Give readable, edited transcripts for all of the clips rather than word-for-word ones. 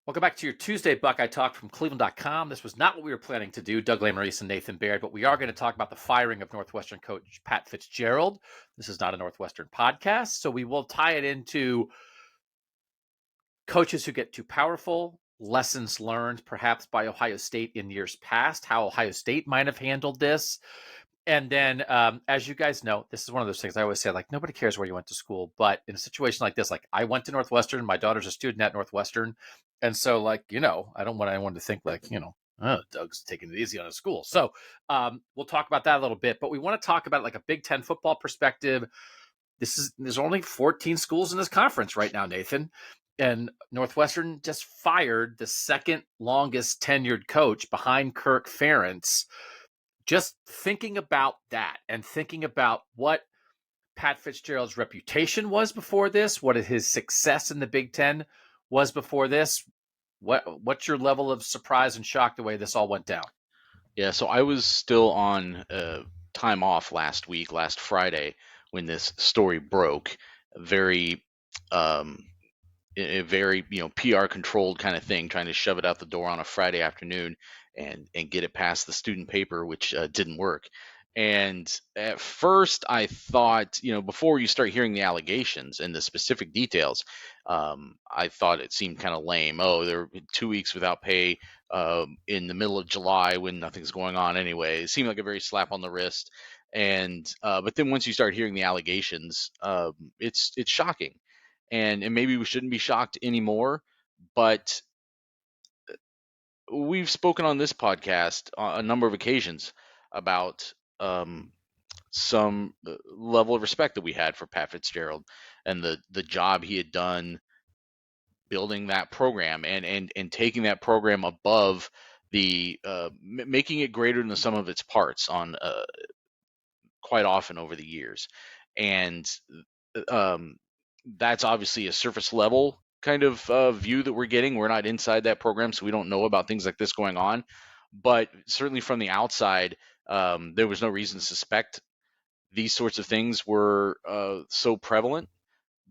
Welcome back to your Tuesday Buckeye Talk from cleveland.com. This was not what we were planning to do, Doug Lamarice and Nathan Baird, but we are going to talk about the firing of Northwestern coach Pat Fitzgerald. This is not a Northwestern podcast, so we will tie it into coaches who get too powerful, lessons learned perhaps by Ohio State in years past, how Ohio State might have handled this. And then, as you guys know, this is one of those things I always say, like, nobody cares where you went to school. But in a situation like this, like, I went to Northwestern. My daughter's a student at Northwestern. And so, like, I don't want anyone to think, like, oh, Doug's taking it easy on his school. So we'll talk about that a little bit. But we want to talk about, like, a Big Ten football perspective. There's only 14 schools in this conference right now, Nathan. And Northwestern just fired the second longest tenured coach behind Kirk Ferentz. Just thinking about that and thinking about what Pat Fitzgerald's reputation was before this, what his success in the Big Ten was before this, what's your level of surprise and shock the way this all went down? Yeah, so I was still on time off last Friday, when this story broke. Very, a very PR controlled kind of thing, trying to shove it out the door on a Friday afternoon and get it past the student paper, which didn't work. And at first, I thought, before you start hearing the allegations and the specific details, I thought it seemed kind of lame. Oh, they're 2 weeks without pay in the middle of July when nothing's going on anyway. It seemed like a very slap on the wrist. And but then once you start hearing the allegations, it's shocking, and maybe we shouldn't be shocked anymore. But we've spoken on this podcast on a number of occasions about some level of respect that we had for Pat Fitzgerald and the job he had done building that program and taking that program above the making it greater than the sum of its parts on quite often over the years. And um, that's obviously a surface level kind of view that we're getting. We're not inside that program, so we don't know about things like this going on. But certainly from the outside, there was no reason to suspect these sorts of things were so prevalent,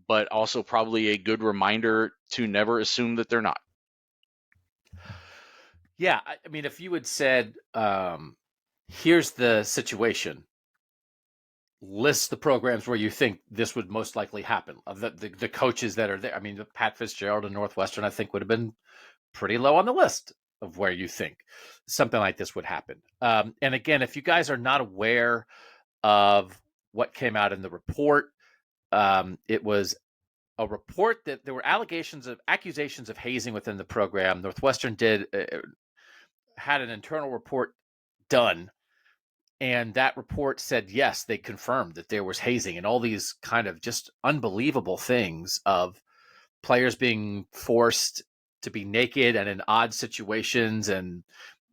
but also probably a good reminder to never assume that they're not. Yeah, I mean, if you had said, here's the situation, list the programs where you think this would most likely happen, of the coaches that are there. I mean, Pat Fitzgerald and Northwestern, I think, would have been pretty low on the list of where you think something like this would happen. And again, if you guys are not aware of what came out in the report, it was a report that there were accusations of hazing within the program. Northwestern had an internal report done, and that report said, yes, they confirmed that there was hazing and all these kind of just unbelievable things of players being forced to be naked and in odd situations and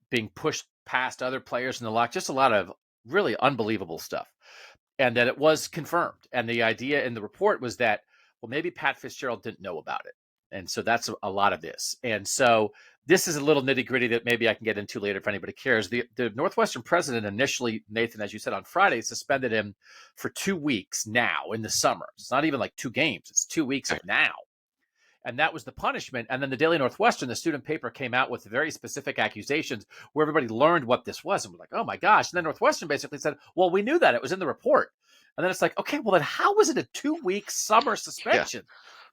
being pushed past other players in the lock. Just a lot of really unbelievable stuff. And that it was confirmed. And the idea in the report was that, well, maybe Pat Fitzgerald didn't know about it. And so that's a lot of this. And so this is a little nitty gritty that maybe I can get into later if anybody cares. The Northwestern president initially, Nathan, as you said on Friday, suspended him for 2 weeks now in the summer. It's not even like 2 games, it's 2 weeks now. And that was the punishment. And then the Daily Northwestern, the student paper, came out with very specific accusations where everybody learned what this was and was like, oh my gosh. And then Northwestern basically said, well, we knew that. It was in the report. And then it's like, okay, well, then how was it a 2-week summer suspension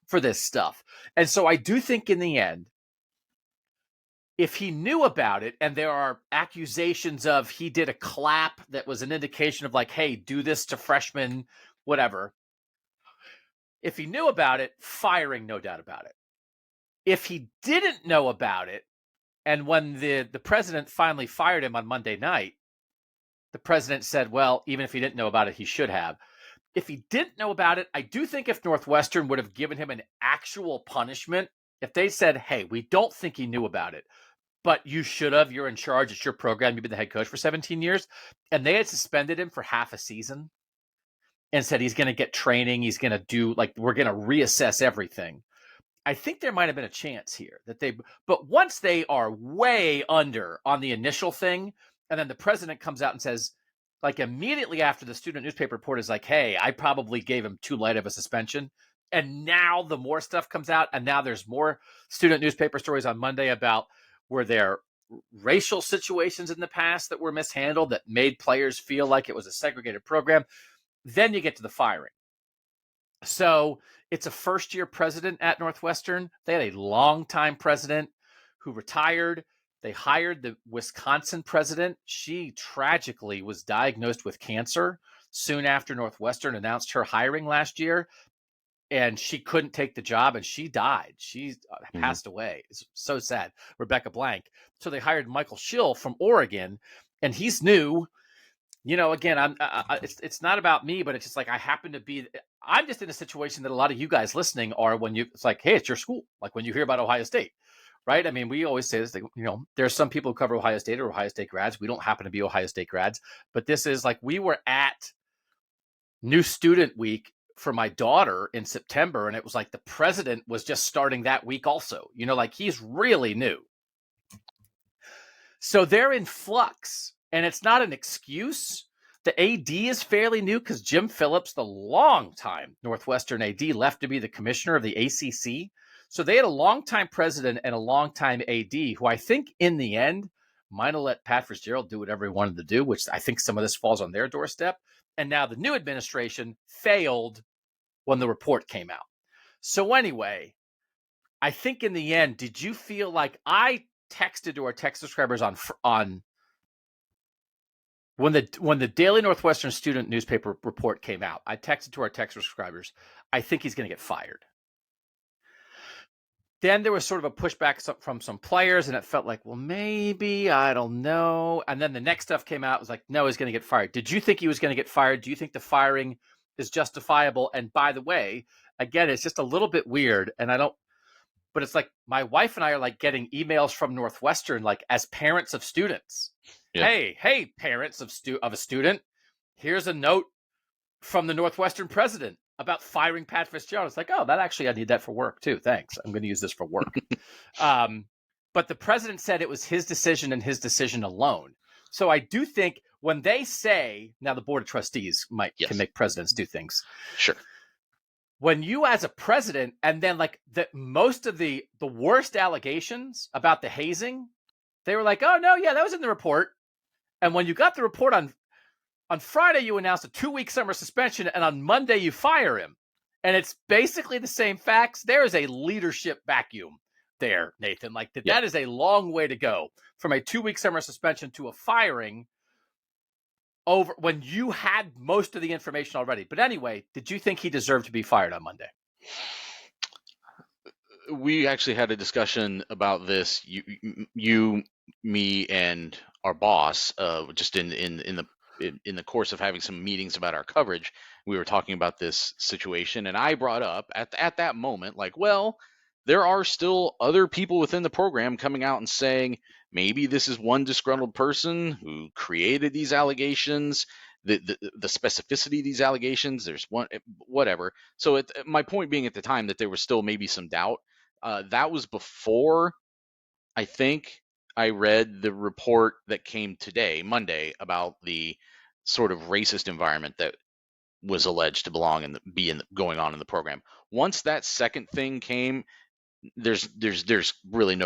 for this stuff? And so I do think in the end, if he knew about it and there are accusations of he did a clap that was an indication of like, hey, do this to freshmen, whatever. If he knew about it, firing, no doubt about it. If he didn't know about it, and when the president finally fired him on Monday night, the president said, well, even if he didn't know about it, he should have. If he didn't know about it, I do think if Northwestern would have given him an actual punishment, if they said, hey, we don't think he knew about it, but you should have, you're in charge, it's your program, you've been the head coach for 17 years, and they had suspended him for half a season and said he's going to get training, he's going to do, like, we're going to reassess everything, I think there might have been a chance here that but once they are way under on the initial thing, and then the president comes out and says, like, immediately after the student newspaper report is like, hey, I probably gave him too light of a suspension, And now the more stuff comes out, and now there's more student newspaper stories on Monday about where there racial situations in the past that were mishandled that made players feel like it was a segregated program. Then you get to the firing. So it's a first year president at Northwestern. They had a longtime president who retired. They hired the Wisconsin president. She tragically was diagnosed with cancer soon after Northwestern announced her hiring last year. And she couldn't take the job and she died. She Mm-hmm. passed away. It's so sad. Rebecca Blank. So they hired Michael Schill from Oregon, and he's new. Again, it's not about me, but it's just like I happen to be. I'm just in a situation that a lot of you guys listening are when it's like, hey, it's your school. Like when you hear about Ohio State, right? I mean, we always say this. There's some people who cover Ohio State or Ohio State grads. We don't happen to be Ohio State grads, but this is like we were at New Student Week for my daughter in September, and it was like the president was just starting that week also. Like he's really new. So they're in flux, and it's not an excuse. The AD is fairly new because Jim Phillips, the longtime Northwestern AD, left to be the commissioner of the ACC. So they had a longtime president and a longtime AD who I think in the end might have let Pat Fitzgerald do whatever he wanted to do, which I think some of this falls on their doorstep. And now the new administration failed when the report came out. So anyway, I think in the end, did you feel like I texted to our text subscribers on when the Daily Northwestern student newspaper report came out? I texted to our text subscribers, I think he's going to get fired. Then there was sort of a pushback from some players, and it felt like, well, maybe, I don't know. And then the next stuff came out. It was like, no, he's going to get fired. Did you think he was going to get fired? Do you think the firing is justifiable? And by the way, again, it's just a little bit weird, and but it's like my wife and I are like getting emails from Northwestern, like as parents of students. Yeah. Hey, parents of a student, here's a note from the Northwestern president about firing Pat Fitzgerald. It's like, oh, I need that for work too. Thanks. I'm going to use this for work. But the president said it was his decision and his decision alone. So I do think when they say, now the board of trustees can make presidents do things. Sure. When you as a president, and then like most of the worst allegations about the hazing, they were like, oh no, yeah, that was in the report. And when you got the report on Friday, you announced a 2-week summer suspension, and on Monday you fire him. And it's basically the same facts. There is a leadership vacuum there, Nathan. Like that is a long way to go from a 2-week summer suspension to a firing over when you had most of the information already. But anyway, did you think he deserved to be fired on Monday? We actually had a discussion about this. You, me, and our boss, just in the course of having some meetings about our coverage. We were talking about this situation, and I brought up at that moment, like, well, there are still other people within the program coming out and saying maybe this is one disgruntled person who created these allegations. The specificity of these allegations, there's one, whatever. So my point being at the time that there was still maybe some doubt. That was before, I think, I read the report that came today, Monday, about the sort of racist environment that was alleged to going on in the program. Once that second thing came, there's really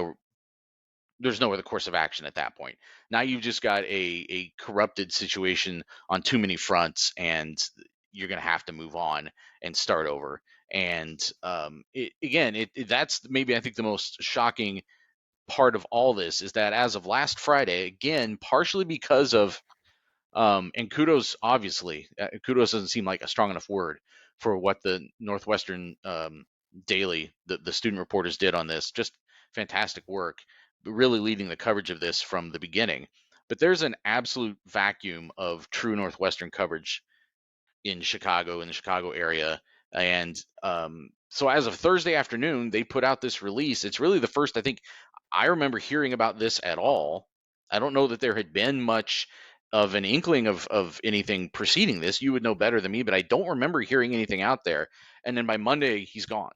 there's no other course of action at that point. Now you've just got a corrupted situation on too many fronts, and you're going to have to move on and start over. And that's maybe I think the most shocking part of all this is that as of last Friday, again, partially because of and kudos, obviously, kudos doesn't seem like a strong enough word for what the Northwestern Daily, the student reporters did on this. Just fantastic work, really leading the coverage of this from the beginning. But there's an absolute vacuum of true Northwestern coverage in Chicago, in the Chicago area. And so as of Thursday afternoon, they put out this release. It's really the first, I think, I remember hearing about this at all. I don't know that there had been much of an inkling of anything preceding this. You would know better than me, but I don't remember hearing anything out there. And then by Monday, he's gone.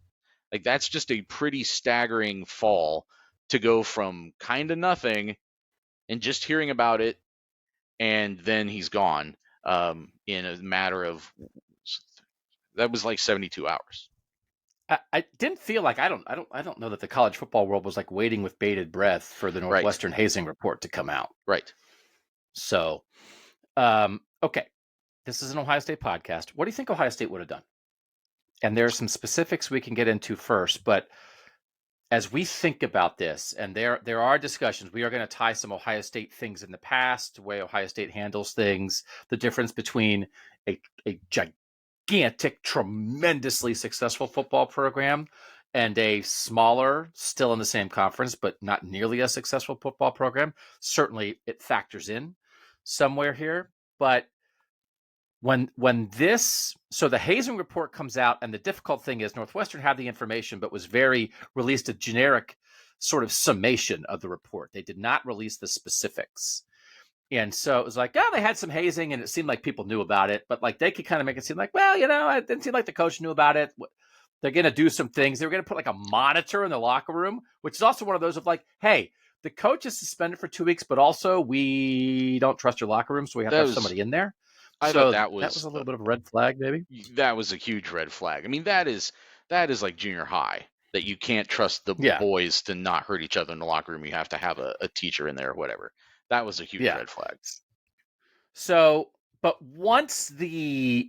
Like, that's just a pretty staggering fall to go from kind of nothing and just hearing about it, and then he's gone in a matter of, that was like 72 hours. I didn't feel like I don't know that the college football world was like waiting with bated breath for the Right. Northwestern hazing report to come out. Right. So, okay, this is an Ohio State podcast. What do you think Ohio State would have done? And there are some specifics we can get into first, but as we think about this, and there are discussions, we are going to tie some Ohio State things in the past, the way Ohio State handles things, the difference between a gigantic, tremendously successful football program and a smaller, still in the same conference, but not nearly as successful football program. Certainly it factors in somewhere here. But when this, so the hazing report comes out, and the difficult thing is Northwestern had the information, but was very released a generic sort of summation of the report. They did not release the specifics. And so it was like, oh, they had some hazing, and it seemed like people knew about it, but like they could kind of make it seem like, well, it didn't seem like the coach knew about it. They're going to do some things. They were going to put like a monitor in the locker room, which is also one of those of like, hey, the coach is suspended for 2 weeks, but also we don't trust your locker room, so we have to That have was somebody in there. I thought So that that was was a little bit of a red flag, maybe. that was a huge red flag. I mean, that is like junior high, that you can't trust the Yeah, boys to not hurt each other in the locker room. You have to have a teacher in there or whatever. That was a huge yeah. red flag. So, but once the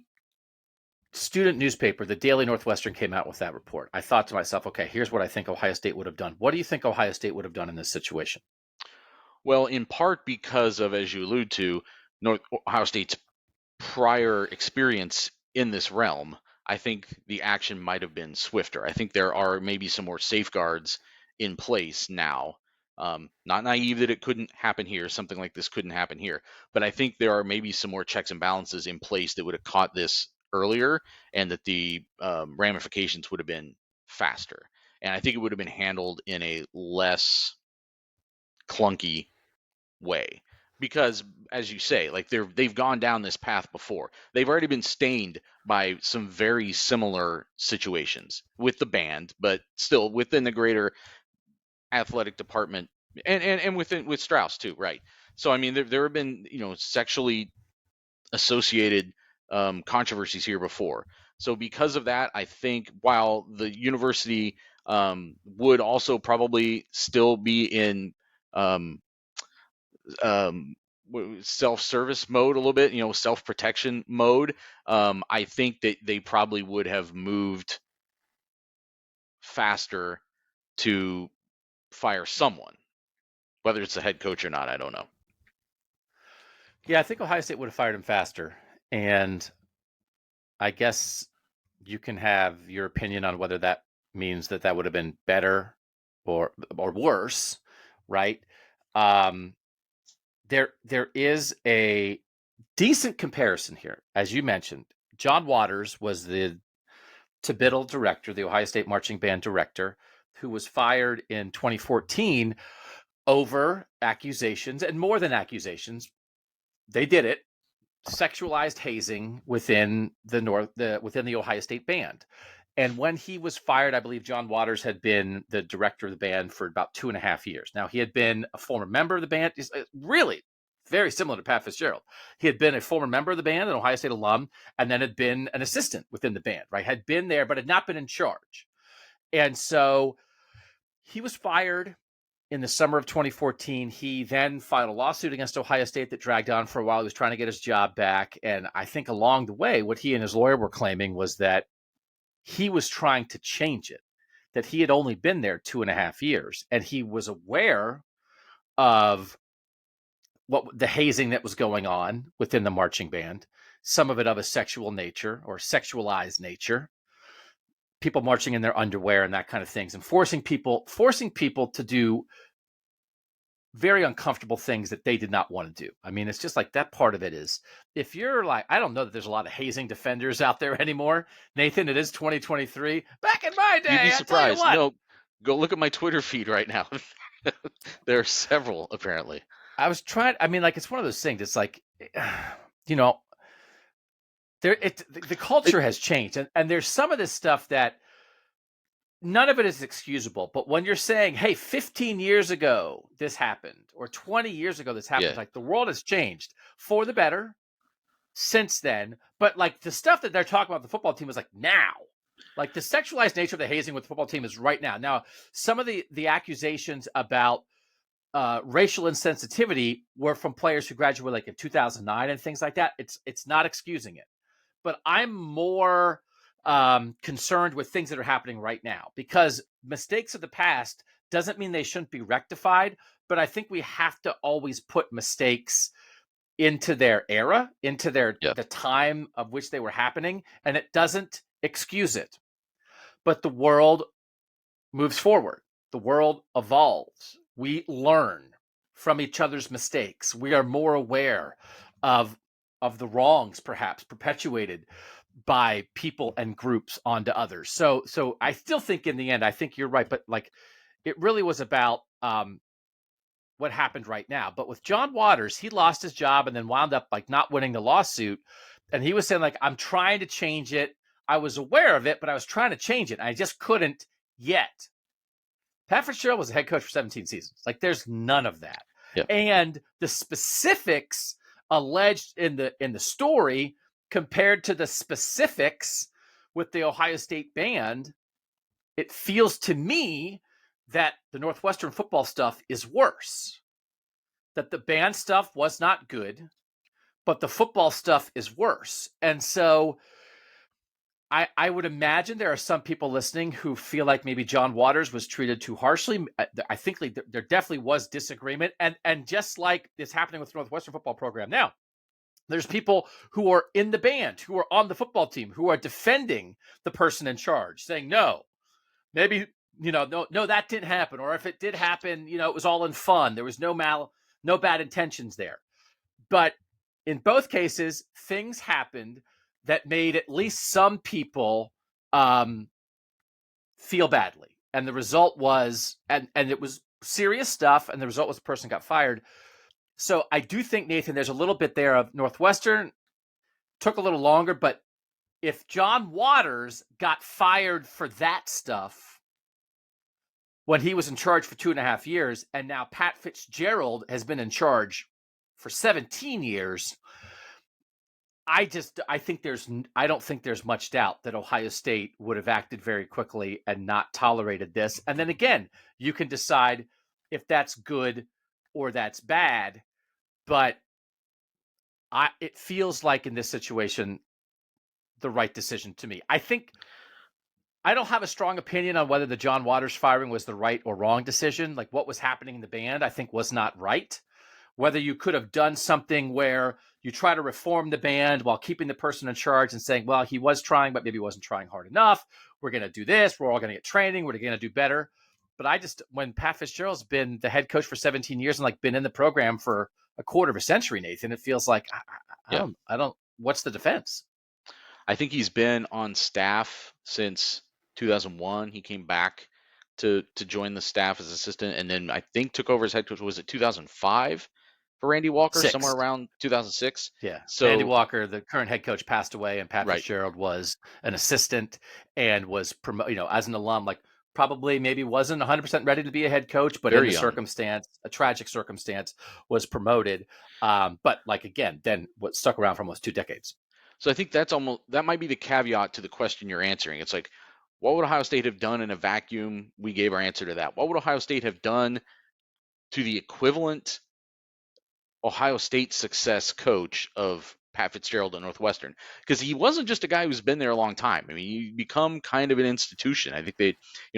student newspaper, the Daily Northwestern, came out with that report, I thought to myself, okay, here's what I think Ohio State would have done. What do you think Ohio State would have done in this situation? Well, in part because of, as you allude to, Ohio State's prior experience in this realm, I think the action might have been swifter. I think there are maybe some more safeguards in place now. Not naive that it couldn't happen here, something like this couldn't happen here, but I think there are maybe some more checks and balances in place that would have caught this earlier, and that the ramifications would have been faster. And I think it would have been handled in a less clunky way, because, as you say, like they've gone down this path before. They've already been stained by some very similar situations with the band, but still within the greater athletic department, and within with Strauss too, right? So I mean, there have been, sexually associated controversies here before. So because of that, I think while the university would also probably still be in um, um, self-service mode a little bit, self-protection mode, I think that they probably would have moved faster to fire someone, whether it's the head coach or not. I don't know. Yeah, I think Ohio State would have fired him faster. And I guess you can have your opinion on whether that means that would have been better or worse, right? Um, there is a decent comparison here, as you mentioned. John Waters was the Tattoogate director, the Ohio State marching band director, who was fired in 2014 over accusations, and more than accusations, they did it, sexualized hazing within within the Ohio State band. And when he was fired, I believe John Waters had been the director of the band for about 2.5 years. Now, he had been a former member of the band, really very similar to Pat Fitzgerald. He had been a former member of the band, an Ohio State alum, and then had been an assistant within the band, right? Had been there, but had not been in charge. And so he was fired in the summer of 2014. He then filed a lawsuit against Ohio State that dragged on for a while. He was trying to get his job back. And I think along the way, what he and his lawyer were claiming was that he was trying to change it, that he had only been there 2.5 years. And he was aware of what the hazing that was going on within the marching band, some of it of a sexual nature or sexualized nature, people marching in their underwear and that kind of things, and forcing people to do very uncomfortable things that they did not want to do. I mean, it's just like that part of it is, if you're like, I don't know that there's a lot of hazing defenders out there anymore. Nathan, it is 2023. Back in my You'd be day, I tell you surprised. what, No, go look at my Twitter feed right now. There are several, apparently. I was trying, I mean, like, it's one of those things. It's like, you know, the culture has changed. And there's some of this stuff that none of it is excusable. But when you're saying, hey, 15 years ago, this happened, or 20 years ago, this happened, Yeah. like the world has changed for the better since then. But like the stuff that they're talking about the football team is like now. Like the sexualized nature of the hazing with the football team is right now. Now, some of the accusations about racial insensitivity were from players who graduated like in 2009 and things like that. It's not excusing it, but I'm more concerned with things that are happening right now, because mistakes of the past doesn't mean they shouldn't be rectified. But I think we have to always put mistakes into their era, into Yeah. the time of which they were happening, and it doesn't excuse it. But the world moves forward. The world evolves. We learn from each other's mistakes. We are more aware of the wrongs perhaps perpetuated by people and groups onto others. So I still think in the end, I think you're right, but like it really was about what happened right now. But with John Waters, he lost his job and then wound up like not winning the lawsuit. And he was saying like, I'm trying to change it. I was aware of it, but I was trying to change it. I just couldn't yet. Pat Fitzgerald was a head coach for 17 seasons. Like there's none of that. Yeah. And the specifics alleged in the story compared to the specifics with the Ohio State band, it feels to me that the Northwestern football stuff is worse. That the band stuff was not good, but the football stuff is worse. And so I would imagine there are some people listening who feel like maybe John Waters was treated too harshly. I think there definitely was disagreement. And just like it's happening with the Northwestern football program now, there's people who are in the band, who are on the football team, who are defending the person in charge, saying, no, maybe, no, that didn't happen. Or if it did happen, it was all in fun. There was no bad intentions there. But in both cases, things happened that made at least some people feel badly. And the result was, and it was serious stuff, and the result was the person got fired. So I do think, Nathan, there's a little bit there of Northwestern took a little longer, but if John Waters got fired for that stuff when he was in charge for 2.5 years, and now Pat Fitzgerald has been in charge for 17 years, I don't think there's much doubt that Ohio State would have acted very quickly and not tolerated this. And then again, you can decide if that's good or that's bad. But it feels like in this situation, the right decision to me. I don't have a strong opinion on whether the John Waters firing was the right or wrong decision. Like what was happening in the band, I think was not right. Whether you could have done something where you try to reform the band while keeping the person in charge and saying, well, he was trying, but maybe he wasn't trying hard enough. We're going to do this. We're all going to get training. We're going to do better. But when Pat Fitzgerald's been the head coach for 17 years and like been in the program for a quarter of a century, Nathan, it feels like, I don't, what's the defense? I think he's been on staff since 2001. He came back to join the staff as assistant, and then I think took over as head coach. Was it 2005 for Randy Walker? Somewhere around 2006. Yeah. So Randy Walker, the current head coach, passed away, and Pat right. Fitzgerald was an assistant and was promoted, as an alum, like probably maybe wasn't 100% ready to be a head coach, but Very in the young. circumstance, a tragic circumstance, was promoted. But like, again, then what stuck around for almost 2 decades. So I think that might be the caveat to the question you're answering. It's like, what would Ohio State have done in a vacuum? We gave our answer to that. What would Ohio State have done to the equivalent Ohio State success coach of Pat Fitzgerald at Northwestern? Because he wasn't just a guy who's been there a long time. I mean, you become kind of an institution. I think they,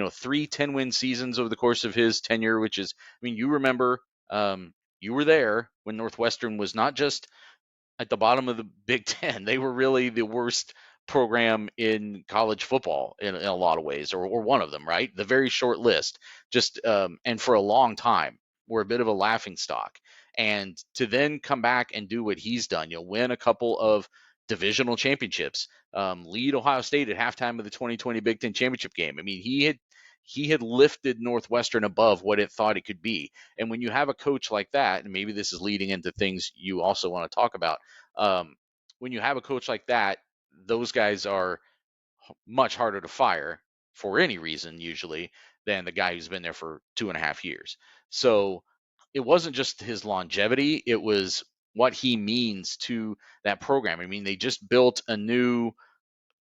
3 10-win seasons over the course of his tenure, which is, I mean, you remember, you were there when Northwestern was not just at the bottom of the Big Ten. They were really the worst program in college football in a lot of ways, or one of them, right? The very short list, just and for a long time, were a bit of a laughing stock. And to then come back and do what he's done, win a couple of divisional championships, lead Ohio State at halftime of the 2020 Big Ten championship game. I mean, he had lifted Northwestern above what it thought it could be. And when you have a coach like that, and maybe this is leading into things you also want to talk about, when you have a coach like that, those guys are much harder to fire for any reason usually than the guy who's been there for 2.5 years. So it wasn't just his longevity, it was what he means to that program. I mean, they just built a new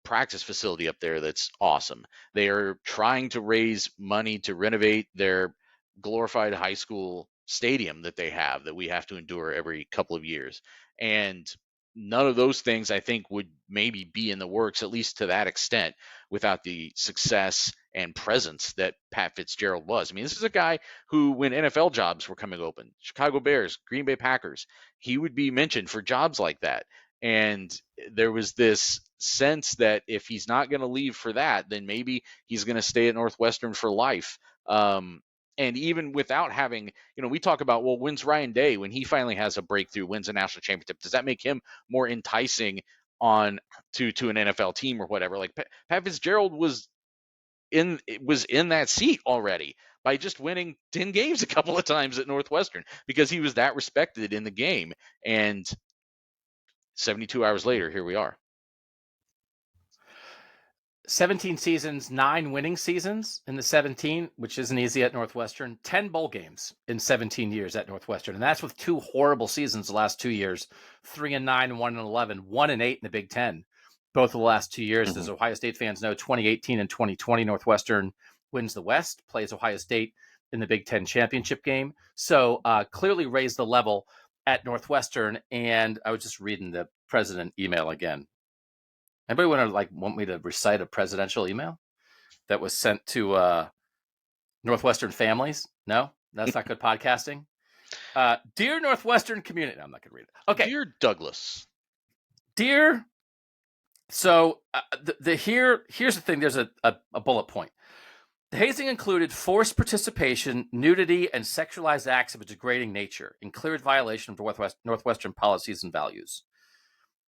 practice facility up there that's awesome. They are trying to raise money to renovate their glorified high school stadium that they have that we have to endure every couple of years. And none of those things I think would maybe be in the works, at least to that extent, without the success and presence that Pat Fitzgerald was. I mean, this is a guy who, when NFL jobs were coming open, Chicago Bears, Green Bay Packers, he would be mentioned for jobs like that. And there was this sense that if he's not going to leave for that, then maybe he's going to stay at Northwestern for life. And even without having, we talk about, well, when's Ryan Day when he finally has a breakthrough, wins a national championship? Does that make him more enticing on to an NFL team or whatever? Like Pat Fitzgerald was in that seat already by just winning 10 games a couple of times at Northwestern because he was that respected in the game. And 72 hours later, here we are. 17 seasons, 9 winning seasons in the 17, which isn't easy at Northwestern. 10 bowl games in 17 years at Northwestern. And that's with 2 horrible seasons the last 2 years, 3-9, 1-11, 1-8 in the Big Ten. Both of the last 2 years, as Ohio State fans know, 2018 and 2020, Northwestern wins the West, plays Ohio State in the Big Ten championship game. So clearly raised the level at Northwestern. And I was just reading the president email again. Anybody want me to recite a presidential email that was sent to Northwestern families? No, that's not good podcasting. Dear Northwestern community, no, I'm not going to read it. Okay, dear Douglas, dear. So here's the thing. There's a bullet point. The hazing included forced participation, nudity, and sexualized acts of a degrading nature in clear violation of Northwestern policies and values.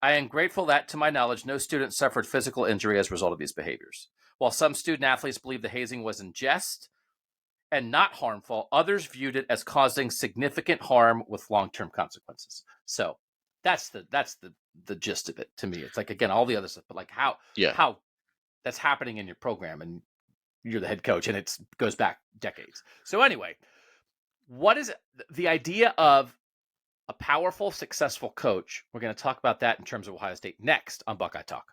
I am grateful that, to my knowledge, no student suffered physical injury as a result of these behaviors. While some student athletes believe the hazing was in jest and not harmful, others viewed it as causing significant harm with long-term consequences. So that's the gist of it to me. It's like, again, all the other stuff, but like how that's happening in your program and you're the head coach and it goes back decades. So anyway, what is the idea of a powerful, successful coach? We're going to talk about that in terms of Ohio State next on Buckeye Talk.